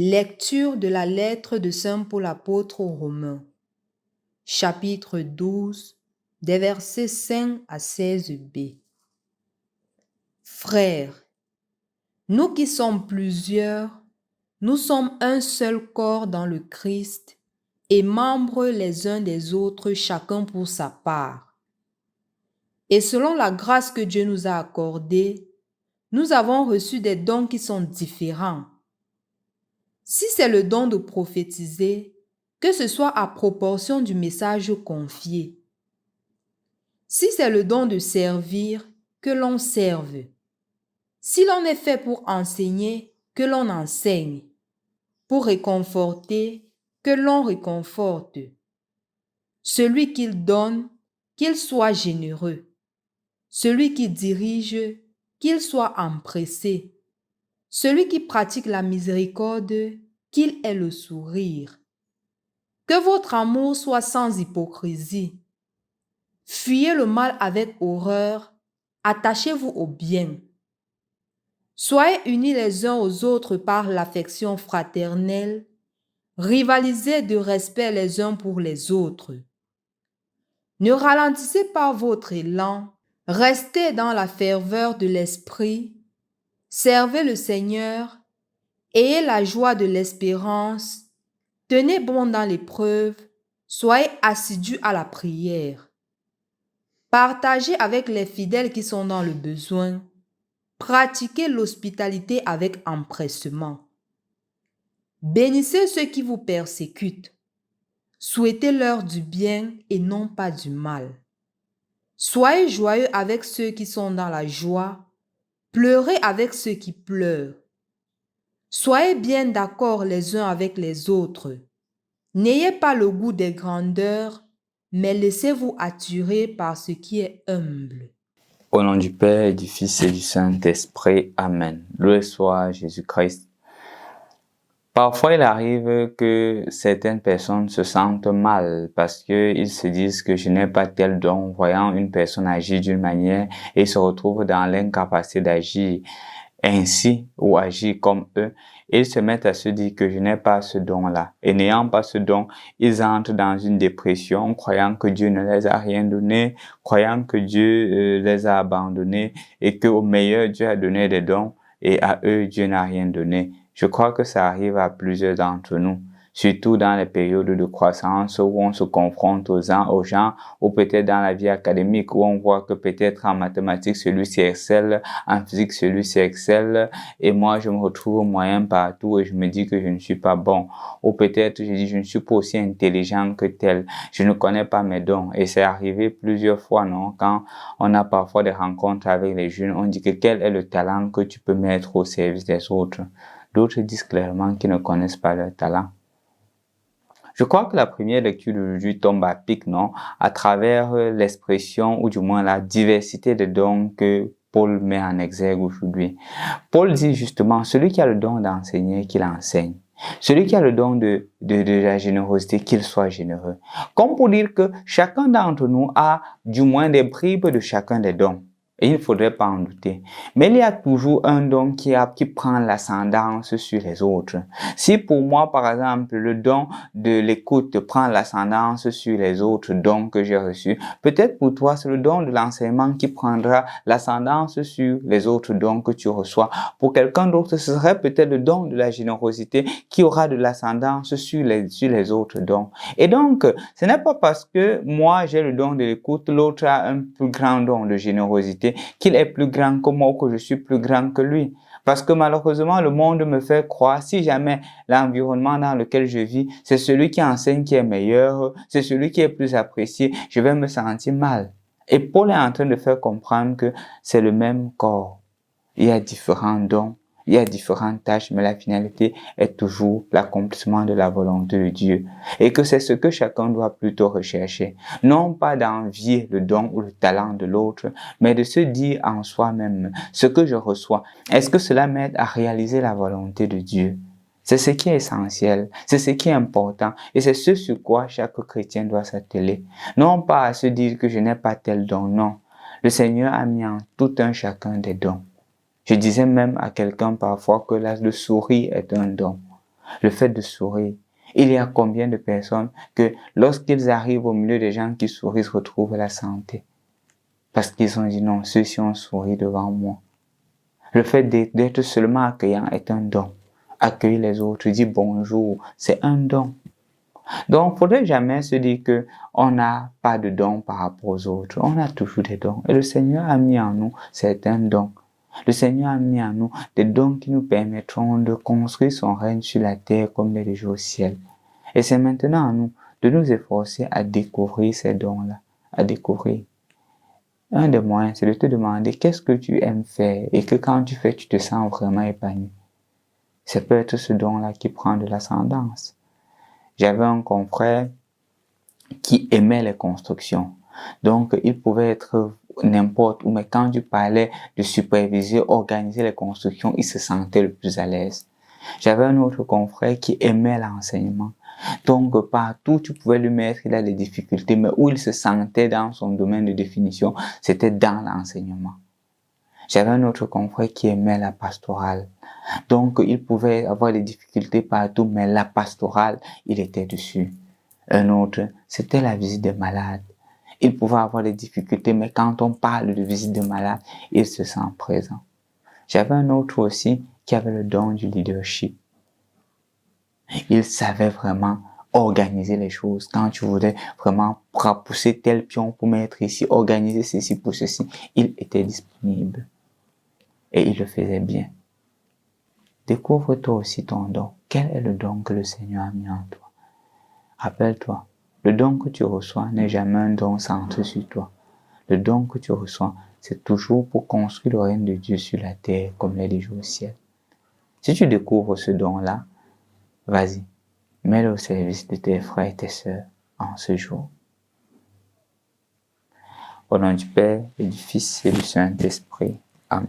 Lecture de la lettre de Saint Paul apôtre aux Romains, chapitre 12, des versets 5 à 16b. Frères, nous qui sommes plusieurs, nous sommes un seul corps dans le Christ et membres les uns des autres, chacun pour sa part. Et selon la grâce que Dieu nous a accordée, nous avons reçu des dons qui sont différents. Si c'est le don de prophétiser, que ce soit à proportion du message confié. Si c'est le don de servir, que l'on serve. Si l'on est fait pour enseigner, que l'on enseigne. Pour réconforter, que l'on réconforte. Celui qui donne, qu'il soit généreux. Celui qui dirige, qu'il soit empressé. Celui qui pratique la miséricorde, qu'il ait le sourire. Que votre amour soit sans hypocrisie. Fuyez le mal avec horreur, attachez-vous au bien. Soyez unis les uns aux autres par l'affection fraternelle, rivalisez de respect les uns pour les autres. Ne ralentissez pas votre élan, restez dans la ferveur de l'esprit, servez le Seigneur, ayez la joie de l'espérance, tenez bon dans l'épreuve, soyez assidus à la prière. Partagez avec les fidèles qui sont dans le besoin, pratiquez l'hospitalité avec empressement. Bénissez ceux qui vous persécutent, souhaitez-leur du bien et non pas du mal. Soyez joyeux avec ceux qui sont dans la joie, pleurez avec ceux qui pleurent. Soyez bien d'accord les uns avec les autres. N'ayez pas le goût des grandeurs, mais laissez-vous attirer par ce qui est humble. Au nom du Père, et du Fils et du Saint-Esprit. Amen. Loué soit Jésus-Christ. Parfois, il arrive que certaines personnes se sentent mal parce qu'ils se disent que je n'ai pas tel don, voyant une personne agir d'une manière et se retrouvent dans l'incapacité d'agir ainsi ou agir comme eux. Ils se mettent à se dire que je n'ai pas ce don-là. Et n'ayant pas ce don, ils entrent dans une dépression, croyant que Dieu ne les a rien donné, croyant que Dieu les a abandonnés et qu'au meilleur, Dieu a donné des dons et à eux, Dieu n'a rien donné. Je crois que ça arrive à plusieurs d'entre nous, surtout dans les périodes de croissance où on se confronte aux gens, ou peut-être dans la vie académique où on voit que peut-être en mathématiques, celui-ci excelle, en physique, celui-ci excelle, et moi, je me retrouve moyen partout et je me dis que je ne suis pas bon. Ou peut-être, je dis, je ne suis pas aussi intelligent que tel. Je ne connais pas mes dons. Et c'est arrivé plusieurs fois, non? Quand on a parfois des rencontres avec les jeunes, on dit que quel est le talent que tu peux mettre au service des autres? D'autres disent clairement qu'ils ne connaissent pas leur talent. Je crois que la première lecture d'aujourd'hui tombe à pic, non? À travers l'expression, ou du moins la diversité des dons que Paul met en exergue aujourd'hui. Paul dit justement, celui qui a le don d'enseigner, qu'il enseigne. Celui qui a le don de la générosité, qu'il soit généreux. Comme pour dire que chacun d'entre nous a du moins des bribes de chacun des dons. Et il ne faudrait pas en douter. Mais il y a toujours un don qui prend l'ascendance sur les autres. Si pour moi, par exemple, le don de l'écoute prend l'ascendance sur les autres dons que j'ai reçus, peut-être pour toi, c'est le don de l'enseignement qui prendra l'ascendance sur les autres dons que tu reçois. Pour quelqu'un d'autre, ce serait peut-être le don de la générosité qui aura de l'ascendance sur les autres dons. Et donc, ce n'est pas parce que moi, j'ai le don de l'écoute, l'autre a un plus grand don de générosité, qu'il est plus grand que moi ou que je suis plus grand que lui. Parce que malheureusement, le monde me fait croire, si jamais l'environnement dans lequel je vis, c'est celui qui enseigne qui est meilleur, c'est celui qui est plus apprécié, je vais me sentir mal. Et Paul est en train de faire comprendre que c'est le même corps. Il y a différents dons, il y a différentes tâches, mais la finalité est toujours l'accomplissement de la volonté de Dieu. Et que c'est ce que chacun doit plutôt rechercher. Non pas d'envier le don ou le talent de l'autre, mais de se dire en soi-même, ce que je reçois, est-ce que cela m'aide à réaliser la volonté de Dieu? C'est ce qui est essentiel, c'est ce qui est important et c'est ce sur quoi chaque chrétien doit s'atteler. Non pas à se dire que je n'ai pas tel don, non. Le Seigneur a mis en tout un chacun des dons. Je disais même à quelqu'un parfois que le sourire est un don. le fait de sourire. Il y a combien de personnes que lorsqu'ils arrivent au milieu des gens qui sourient, se retrouvent la santé? Parce qu'ils ont dit non, ceux-ci ont souri devant moi. Le fait d'être seulement accueillant est un don. Accueillir les autres, dire bonjour, c'est un don. Donc, il ne faudrait jamais se dire qu'on n'a pas de dons par rapport aux autres. On a toujours des dons. Et le Seigneur a mis en nous certains dons. Le Seigneur a mis en nous des dons qui nous permettront de construire son règne sur la terre comme il est déjà au ciel. Et c'est maintenant à nous de nous efforcer à découvrir ces dons-là, à découvrir. Un des moyens, c'est de te demander qu'est-ce que tu aimes faire et que quand tu fais, tu te sens vraiment épanoui. C'est peut-être ce don-là qui prend de l'ascendance. J'avais un confrère qui aimait les constructions. Donc, il pouvait être n'importe où, mais quand tu parlais de superviser, organiser les constructions, il se sentait le plus à l'aise. J'avais un autre confrère qui aimait l'enseignement. Donc, partout, tu pouvais lui mettre, il a des difficultés, mais où il se sentait dans son domaine de définition, c'était dans l'enseignement. J'avais un autre confrère qui aimait la pastorale. Donc, il pouvait avoir des difficultés partout, mais la pastorale, il était dessus. Un autre, c'était la visite des malades. Il pouvait avoir des difficultés, mais quand on parle de visite de malades, il se sent présent. J'avais un autre aussi qui avait le don du leadership. Il savait vraiment organiser les choses. Quand tu voulais vraiment pousser tel pion pour mettre ici, organiser ceci pour ceci, il était disponible. Et il le faisait bien. Découvre toi aussi ton don. Quel est le don que le Seigneur a mis en toi? Rappelle-toi, le don que tu reçois n'est jamais un don centré sur toi. Le don que tu reçois, c'est toujours pour construire le règne de Dieu sur la terre comme il est déjà au ciel. Si tu découvres ce don-là, vas-y, mets-le au service de tes frères et tes sœurs en ce jour. Au nom du Père et du Fils et du Saint-Esprit. Amen.